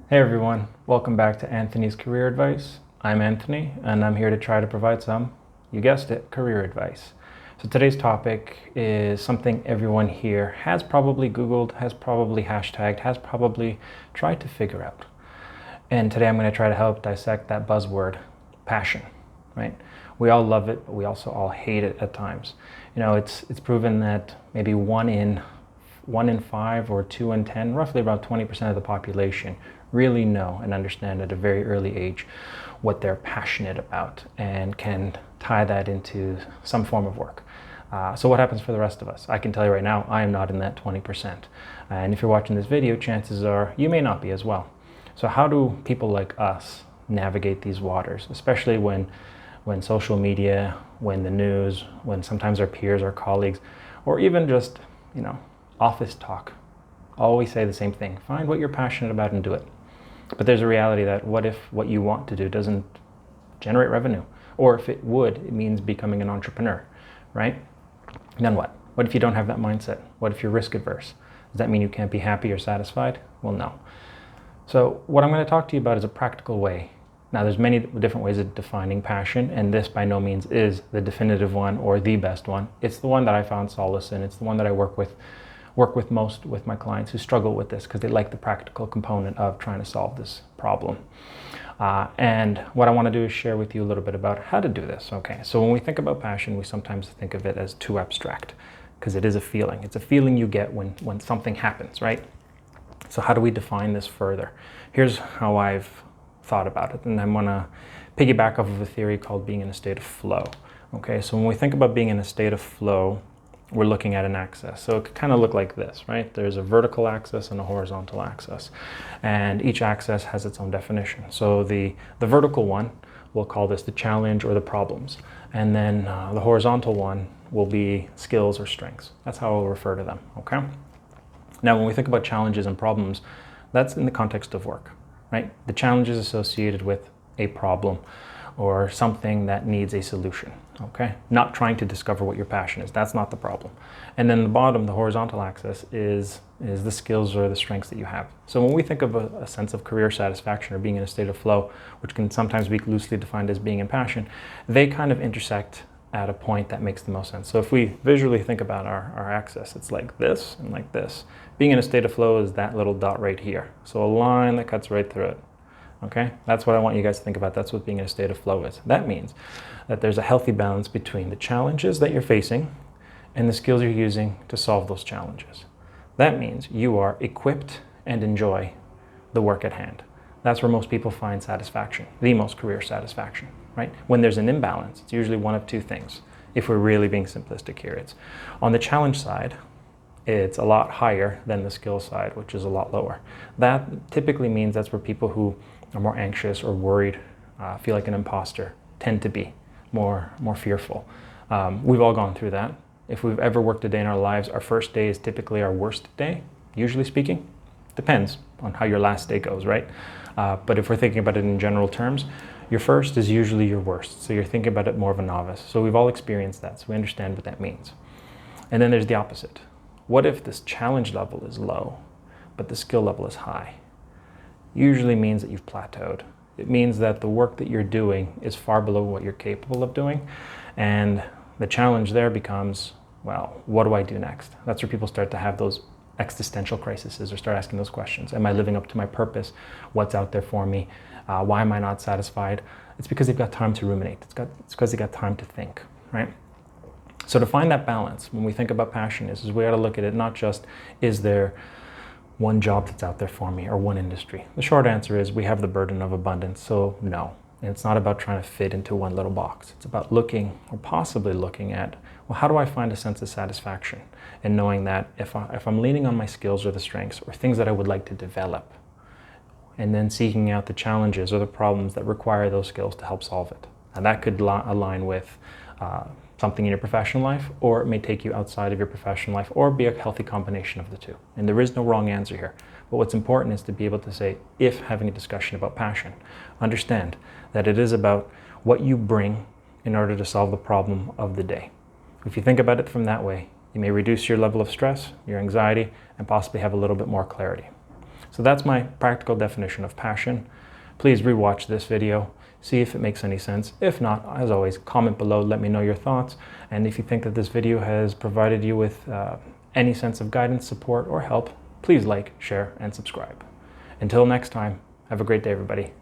Hey everyone, welcome back to Anthony's Career Advice. I'm Anthony and I'm here to try to provide some, you guessed it, career advice. So today's topic is something everyone here has probably Googled, has probably hashtagged, has probably tried to figure out. And today I'm going to try to help dissect that buzzword, passion, right? We all love it, but we also all hate it at times. You know, it's proven that maybe one in 5 or 2 in 10, roughly about 20% of the population really know and understand at a very early age what they're passionate about and can tie that into some form of work. So what happens for the rest of us? I can tell you right now, I am not in that 20%. And if you're watching this video, chances are you may not be as well. So how do people like us navigate these waters, especially when social media, when the news, when sometimes our peers, our colleagues, or even just, office talk always say the same thing: find what you're passionate about and do it. But there's a reality that what if what you want to do doesn't generate revenue? Or if it would, it means becoming an entrepreneur, right? Then what? What if you don't have that mindset? What if you're risk adverse? Does that mean you can't be happy or satisfied? Well, no. So what I'm going to talk to you about is a practical way. Now, there's many different ways of defining passion, and this by no means is the definitive one or the best one. It's the one that I found solace in. It's the one that I work with most with my clients who struggle with this because they like the practical component of trying to solve this problem. And what I want to do is share with you a little bit about how to do this. Okay, so when we think about passion, we sometimes think of it as too abstract because it is a feeling. It's a feeling you get when something happens, right? So how do we define this further? Here's how I've thought about it, and I'm going to piggyback off of a theory called being in a state of flow. Okay, so when we think about being in a state of flow, we're looking at an axis. So it could kind of look like this, right? There's a vertical axis and a horizontal axis. And each axis has its own definition. So the vertical one, we'll call this the challenge or the problems. And then the horizontal one will be skills or strengths. That's how I'll refer to them, okay? Now, when we think about challenges and problems, that's in the context of work, right? The challenge is associated with a problem or something that needs a solution, okay? Not trying to discover what your passion is. That's not the problem. And then the bottom, the horizontal axis, is the skills or the strengths that you have. So when we think of a sense of career satisfaction or being in a state of flow, which can sometimes be loosely defined as being in passion, they kind of intersect at a point that makes the most sense. So if we visually think about our axis, it's like this and like this. Being in a state of flow is that little dot right here. So a line that cuts right through it. Okay, that's what I want you guys to think about. That's what being in a state of flow is. That means that there's a healthy balance between the challenges that you're facing and the skills you're using to solve those challenges. That means you are equipped and enjoy the work at hand. That's where most people find satisfaction, the most career satisfaction, right? When there's an imbalance, it's usually one of two things. If we're really being simplistic here, it's on the challenge side, it's a lot higher than the skill side, which is a lot lower. That typically means that's where people who are more anxious or worried, feel like an imposter, tend to be more fearful. We've all gone through that. If we've ever worked a day in our lives, our first day is typically our worst day, usually speaking. Depends on how your last day goes, right? But if we're thinking about it in general terms, your first is usually your worst. So you're thinking about it more of a novice. So we've all experienced that, so we understand what that means. And then there's the opposite. What if this challenge level is low, but the skill level is high? Usually means that you've plateaued. It means that the work that you're doing is far below what you're capable of doing. And the challenge there becomes, well, what do I do next? That's where people start to have those existential crises or start asking those questions. Am I living up to my purpose? What's out there for me? Why am I not satisfied? It's because they've got time to ruminate. It's because they got time to think, right? So to find that balance, when we think about passion, is we got to look at it not just, is there one job that's out there for me or one industry? The short answer is we have the burden of abundance, so no. And it's not about trying to fit into one little box. It's about looking, or possibly looking at, well, how do I find a sense of satisfaction? And knowing that if I'm leaning on my skills or the strengths or things that I would like to develop, and then seeking out the challenges or the problems that require those skills to help solve it. And that could align with something in your professional life, or it may take you outside of your professional life, or be a healthy combination of the two. And there is no wrong answer here. But what's important is to be able to say, if having a discussion about passion, understand that it is about what you bring in order to solve the problem of the day. If you think about it from that way, you may reduce your level of stress, your anxiety, and possibly have a little bit more clarity. So that's my practical definition of passion. Please rewatch this video, see if it makes any sense. If not, as always, comment below, let me know your thoughts. And if you think that this video has provided you with any sense of guidance, support, or help, please like, share, and subscribe. Until next time, have a great day, everybody.